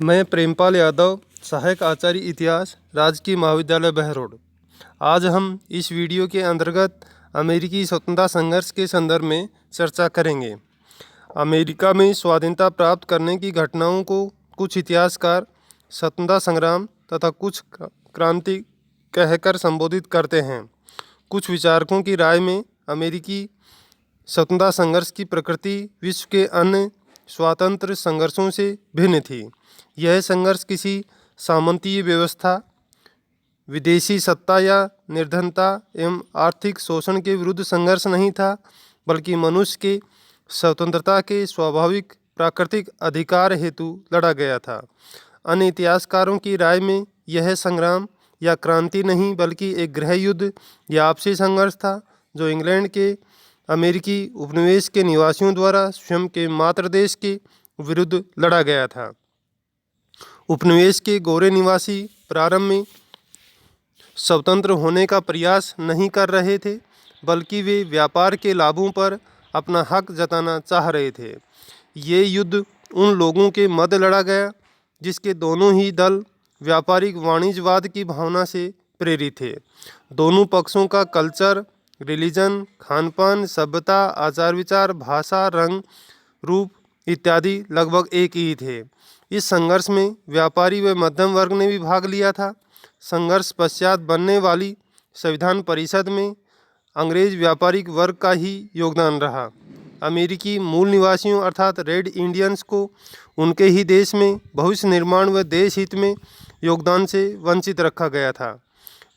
मैं प्रेमपाल यादव, सहायक आचार्य इतिहास, राजकीय महाविद्यालय बहरोड। आज हम इस वीडियो के अंतर्गत अमेरिकी स्वतंत्रता संघर्ष के संदर्भ में चर्चा करेंगे। अमेरिका में स्वाधीनता प्राप्त करने की घटनाओं को कुछ इतिहासकार स्वतंत्रता संग्राम तथा कुछ क्रांति कहकर संबोधित करते हैं। कुछ विचारकों की राय में अमेरिकी स्वतंत्रता संघर्ष की प्रकृति विश्व के अन्य स्वातंत्र्य संघर्षों से भिन्न थी। यह संघर्ष किसी सामंतीय व्यवस्था, विदेशी सत्ता या निर्धनता एवं आर्थिक शोषण के विरुद्ध संघर्ष नहीं था, बल्कि मनुष्य के स्वतंत्रता के स्वाभाविक प्राकृतिक अधिकार हेतु लड़ा गया था। अन्य इतिहासकारों की राय में यह संग्राम या क्रांति नहीं, बल्कि एक गृह युद्ध या आपसी संघर्ष था, जो इंग्लैंड के अमेरिकी उपनिवेश के निवासियों द्वारा स्वयं के मातृ देश के विरुद्ध लड़ा गया था। उपनिवेश के गोरे निवासी प्रारंभ में स्वतंत्र होने का प्रयास नहीं कर रहे थे, बल्कि वे व्यापार के लाभों पर अपना हक जताना चाह रहे थे। ये युद्ध उन लोगों के मध्य लड़ा गया जिसके दोनों ही दल व्यापारिक वाणिज्यवाद की भावना से प्रेरित थे। दोनों पक्षों का कल्चर, रिलीजन, खानपान, सभ्यता, आचार विचार, भाषा, रंग, रूप इत्यादि लगभग एक ही थे। इस संघर्ष में व्यापारी व मध्यम वर्ग ने भी भाग लिया था। संघर्ष पश्चात बनने वाली संविधान परिषद में अंग्रेज व्यापारिक वर्ग का ही योगदान रहा। अमेरिकी मूल निवासियों अर्थात रेड इंडियंस को उनके ही देश में भविष्य निर्माण व देश हित में योगदान से वंचित रखा गया था।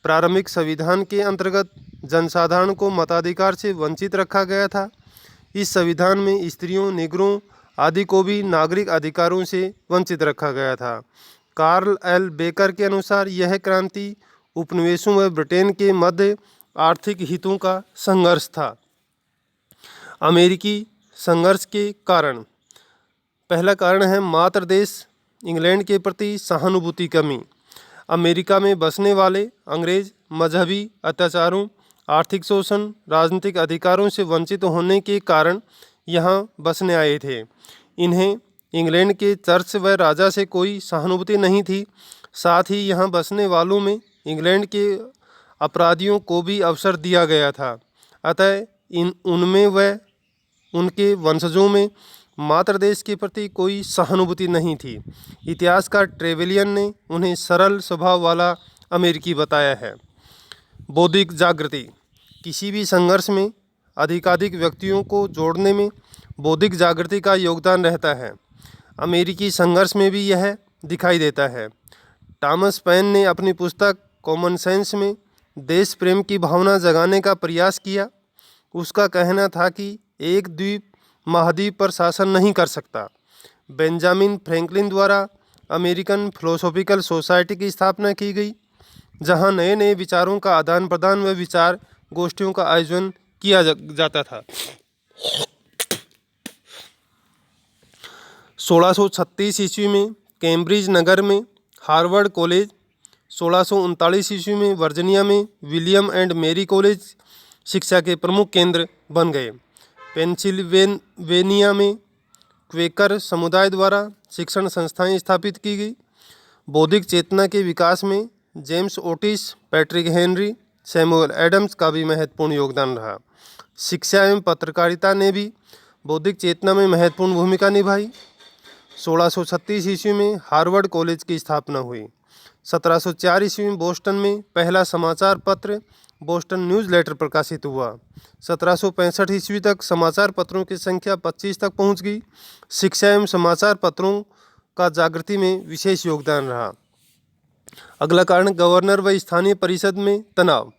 प्रारंभिक संविधान के अंतर्गत जनसाधारण को मताधिकार से वंचित रखा गया था। इस संविधान में स्त्रियों, निगरों आदि को भी नागरिक अधिकारों से वंचित रखा गया था। कार्ल एल बेकर के अनुसार यह क्रांति उपनिवेशों व ब्रिटेन के मध्य आर्थिक हितों का संघर्ष था। अमेरिकी संघर्ष के कारण, पहला कारण है मातृ देश इंग्लैंड के प्रति सहानुभूति कमी। अमेरिका में बसने वाले अंग्रेज मजहबी अत्याचारों, आर्थिक शोषण, राजनीतिक अधिकारों से वंचित होने के कारण यहाँ बसने आए थे। इन्हें इंग्लैंड के चर्च व राजा से कोई सहानुभूति नहीं थी। साथ ही यहाँ बसने वालों में इंग्लैंड के अपराधियों को भी अवसर दिया गया था। अतः उनमें व उनके वंशजों में मातृ देश के प्रति कोई सहानुभूति नहीं थी। इतिहासकार ट्रेवेलियन ने उन्हें सरल स्वभाव वाला अमेरिकी बताया है। बौद्धिक जागृति, किसी भी संघर्ष में अधिकाधिक व्यक्तियों को जोड़ने में बौद्धिक जागृति का योगदान रहता है। अमेरिकी संघर्ष में भी यह दिखाई देता है। थॉमस पेन ने अपनी पुस्तक कॉमन सेंस में देश प्रेम की भावना जगाने का प्रयास किया। उसका कहना था कि एक द्वीप महाद्वीप पर शासन नहीं कर सकता। बेंजामिन फ्रैंकलिन द्वारा अमेरिकन फिलोसॉफिकल सोसाइटी की स्थापना की गई, जहां नए नए विचारों का आदान प्रदान व विचार गोष्ठियों का आयोजन किया जाता था। 1636 ईस्वी में कैम्ब्रिज नगर में हार्वर्ड कॉलेज, 1639 ईस्वी में वर्जीनिया में विलियम एंड मेरी कॉलेज शिक्षा के प्रमुख केंद्र बन गए। पेंसिल्वेनिया में क्वेकर समुदाय द्वारा शिक्षण संस्थाएं स्थापित की गई। बौद्धिक चेतना के विकास में James Otis, Patrick Henry, Samuel Adams का भी महत्वपूर्ण योगदान रहा। शिक्षा एवं पत्रकारिता ने भी बौद्धिक चेतना में महत्वपूर्ण भूमिका निभाई। 1636 ईस्वी में हार्वर्ड कॉलेज की स्थापना हुई। 1704 ईस्वी में बोस्टन में पहला समाचार पत्र बोस्टन न्यूज़ लेटर प्रकाशित हुआ। 1765 ईस्वी तक समाचार पत्रों की संख्या 25 तक पहुंच गई। शिक्षा एवं समाचार पत्रों का जागृति में विशेष योगदान रहा। अगला कारण गवर्नर व स्थानीय परिषद में तनाव।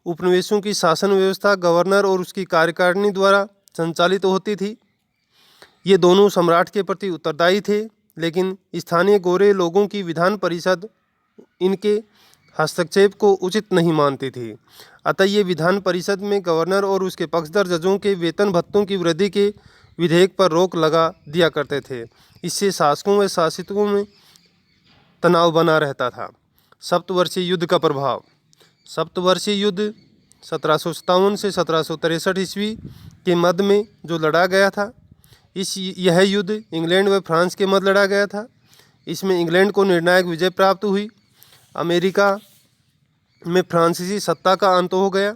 उपनिवेशों की शासन व्यवस्था गवर्नर और उसकी कार्यकारिणी द्वारा संचालित होती थी। ये दोनों सम्राट के प्रति उत्तरदायी थे, लेकिन स्थानीय गोरे लोगों की विधान परिषद इनके हस्तक्षेप को उचित नहीं मानती थी। अतः ये विधान परिषद में गवर्नर और उसके पक्षधर जजों के वेतन भत्तों की वृद्धि के विधेयक पर रोक लगा दिया करते थे। इससे शासकों व शासितों में तनाव बना रहता था। सप्तवर्षीय युद्ध का प्रभाव। सप्तवर्षीय युद्ध 1757 से 1763 ईस्वी के मध्य में जो लड़ा गया था, यह युद्ध इंग्लैंड व फ्रांस के मध्य लड़ा गया था। इसमें इंग्लैंड को निर्णायक विजय प्राप्त हुई। अमेरिका में फ्रांसीसी सत्ता का अंत हो गया।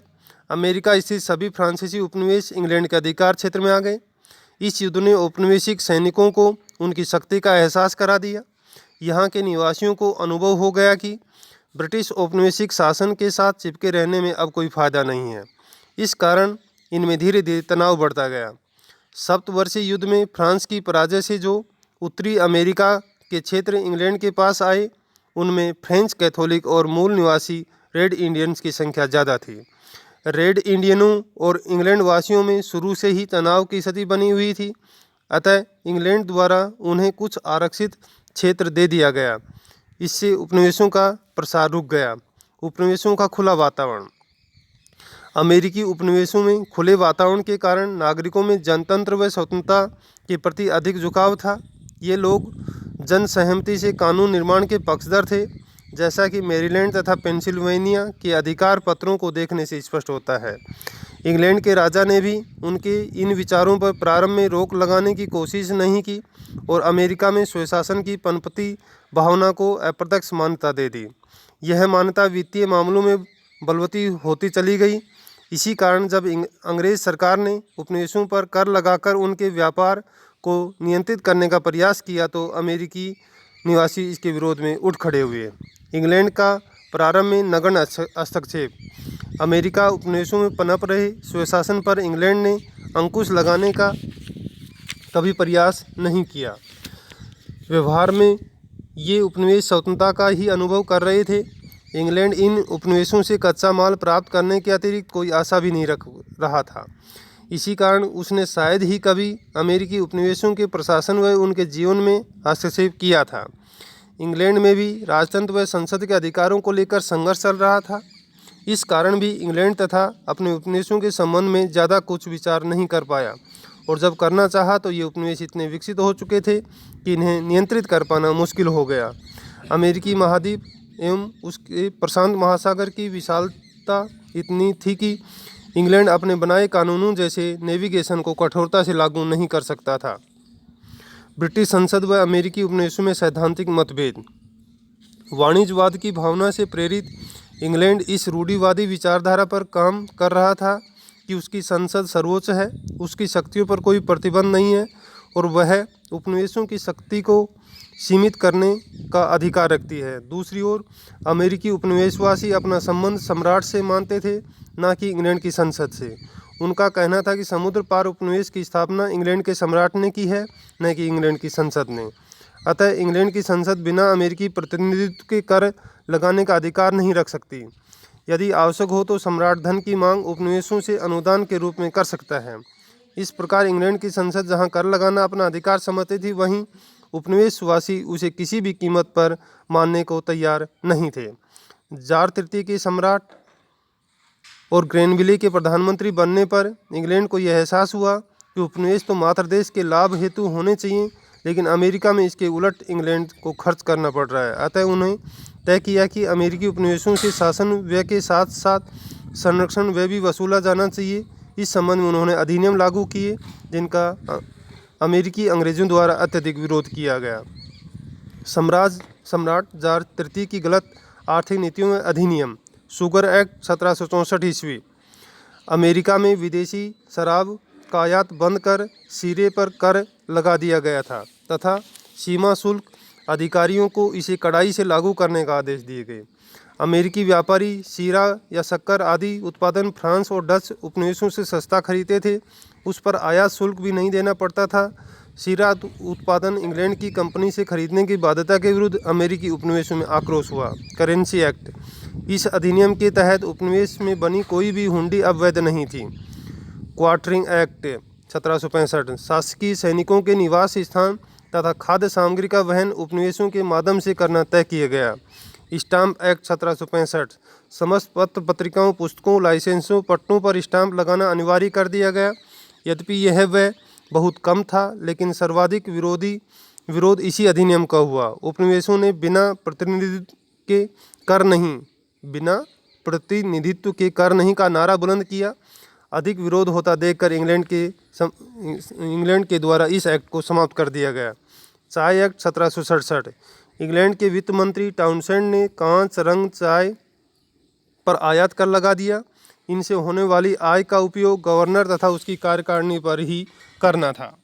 अमेरिका स्थित सभी फ्रांसीसी उपनिवेश इंग्लैंड के अधिकार क्षेत्र में आ गए। इस युद्ध ने औपनिवेशिक सैनिकों को उनकी शक्ति का एहसास करा दिया। यहाँ के निवासियों को अनुभव हो गया कि ब्रिटिश औपनिवेशिक शासन के साथ चिपके रहने में अब कोई फायदा नहीं है। इस कारण इनमें धीरे धीरे तनाव बढ़ता गया। सप्तवर्षीय युद्ध में फ्रांस की पराजय से जो उत्तरी अमेरिका के क्षेत्र इंग्लैंड के पास आए, उनमें फ्रेंच कैथोलिक और मूल निवासी रेड इंडियंस की संख्या ज़्यादा थी। रेड इंडियनों और इंग्लैंड वासियों में शुरू से ही तनाव की स्थिति बनी हुई थी, अतः इंग्लैंड द्वारा उन्हें कुछ आरक्षित क्षेत्र दे दिया गया। इससे उपनिवेशों का प्रसार रुक गया। उपनिवेशों का खुला वातावरण। अमेरिकी उपनिवेशों में खुले वातावरण के कारण नागरिकों में जनतंत्र व स्वतंत्रता के प्रति अधिक झुकाव था। ये लोग जन सहमति से कानून निर्माण के पक्षधर थे, जैसा कि मैरीलैंड तथा पेंसिल्वेनिया के अधिकार पत्रों को देखने से स्पष्ट होता है। इंग्लैंड के राजा ने भी उनके इन विचारों पर प्रारंभ में रोक लगाने की कोशिश नहीं की और अमेरिका में स्वशासन की पनपती भावना को अप्रत्यक्ष मान्यता दे दी। यह मान्यता वित्तीय मामलों में बलवती होती चली गई। इसी कारण जब अंग्रेज सरकार ने उपनिवेशों पर कर लगाकर उनके व्यापार को नियंत्रित करने का प्रयास किया तो अमेरिकी निवासी इसके विरोध में उठ खड़े हुए। इंग्लैंड का प्रारंभ में नगण्य हस्तक्षेप। अमेरिका उपनिवेशों में पनप रहे स्वशासन पर इंग्लैंड ने अंकुश लगाने का कभी प्रयास नहीं किया। व्यवहार में ये उपनिवेश स्वतंत्रता का ही अनुभव कर रहे थे। इंग्लैंड इन उपनिवेशों से कच्चा माल प्राप्त करने के अतिरिक्त कोई आशा भी नहीं रख रहा था। इसी कारण उसने शायद ही कभी अमेरिकी उपनिवेशों के प्रशासन व उनके जीवन में हस्तक्षेप किया था। इंग्लैंड में भी राजतंत्र व संसद के अधिकारों को लेकर संघर्ष चल रहा था। इस कारण भी इंग्लैंड तथा अपने उपनिवेशों के संबंध में ज़्यादा कुछ विचार नहीं कर पाया, और जब करना चाहा तो ये उपनिवेश इतने विकसित हो चुके थे कि इन्हें नियंत्रित कर पाना मुश्किल हो गया। अमेरिकी महाद्वीप एवं उसके प्रशांत महासागर की विशालता इतनी थी कि इंग्लैंड अपने बनाए कानूनों जैसे नेविगेशन को कठोरता से लागू नहीं कर सकता था। ब्रिटिश संसद व अमेरिकी उपनिवेशों में सैद्धांतिक मतभेद। वाणिज्यवाद की भावना से प्रेरित इंग्लैंड इस रूढ़िवादी विचारधारा पर काम कर रहा था कि उसकी संसद सर्वोच्च है, उसकी शक्तियों पर कोई प्रतिबंध नहीं है और वह उपनिवेशों की शक्ति को सीमित करने का अधिकार रखती है। दूसरी ओर अमेरिकी उपनिवेशवासी अपना संबंध सम्राट से मानते थे, न कि इंग्लैंड की संसद से। उनका कहना था कि समुद्र पार उपनिवेश की स्थापना इंग्लैंड के सम्राट ने की है, न कि इंग्लैंड की संसद ने। अतः इंग्लैंड की संसद बिना अमेरिकी प्रतिनिधित्व के कर लगाने का अधिकार नहीं रख सकती। यदि आवश्यक हो तो सम्राट धन की मांग उपनिवेशों से अनुदान के रूप में कर सकता है। इस प्रकार इंग्लैंड की संसद जहां कर लगाना अपना अधिकार समझती थी, वहीं उपनिवेशवासी उसे किसी भी कीमत पर मानने को तैयार नहीं थे। जार तृतीय के सम्राट और ग्रेनविले के प्रधानमंत्री बनने पर इंग्लैंड को यह एहसास हुआ कि उपनिवेश तो मातृ देश के लाभ हेतु होने चाहिए, लेकिन अमेरिका में इसके उलट इंग्लैंड को खर्च करना पड़ रहा है। अतः उन्हें तय किया कि अमेरिकी उपनिवेशों से शासन व्यय के साथ साथ संरक्षण व्यय भी वसूला जाना चाहिए। इस संबंध में उन्होंने अधिनियम लागू किए, जिनका अमेरिकी अंग्रेजों द्वारा अत्यधिक विरोध किया गया। सम्राट जार तृतीय की गलत आर्थिक नीतियों में अधिनियम। शुगर एक्ट 1764 ईस्वी। अमेरिका में विदेशी शराब का आयात बंद कर शीरे पर कर लगा दिया गया था तथा सीमा शुल्क अधिकारियों को इसे कड़ाई से लागू करने का आदेश दिए गए। अमेरिकी व्यापारी शीरा या शक्कर आदि उत्पादन फ्रांस और डच उपनिवेशों से सस्ता खरीदते थे। उस पर आयात शुल्क भी नहीं देना पड़ता था। शीरा उत्पादन इंग्लैंड की कंपनी से खरीदने की बाध्यता के विरुद्ध अमेरिकी उपनिवेशों में आक्रोश हुआ। Currency act. इस अधिनियम के तहत उपनिवेश में बनी कोई भी हुंडी अब वैध नहीं थी। Quartering act 1765। शासकीय सैनिकों के निवास स्थान तथा खाद्य सामग्री का वहन उपनिवेशों के माध्यम से करना तय किया गया। Stamp act 1765। समस्त पत्र पत्रिकाओं, पुस्तकों, लाइसेंसों, पट्टों पर स्टाम्प लगाना अनिवार्य कर दिया गया। यद्यपि यह व्यय बहुत कम था, लेकिन सर्वाधिक विरोध इसी अधिनियम का हुआ। उपनिवेशों ने बिना प्रतिनिधित्व के कर नहीं का नारा बुलंद किया। अधिक विरोध होता देखकर इंग्लैंड के द्वारा इस एक्ट को समाप्त कर दिया गया। चाय एक्ट 1767। इंग्लैंड के वित्त मंत्री टाउनसेंड ने कांच रंग चाय पर आयात कर लगा दिया। इनसे होने वाली आय का उपयोग गवर्नर तथा उसकी कार्यकारिणी पर ही करना था।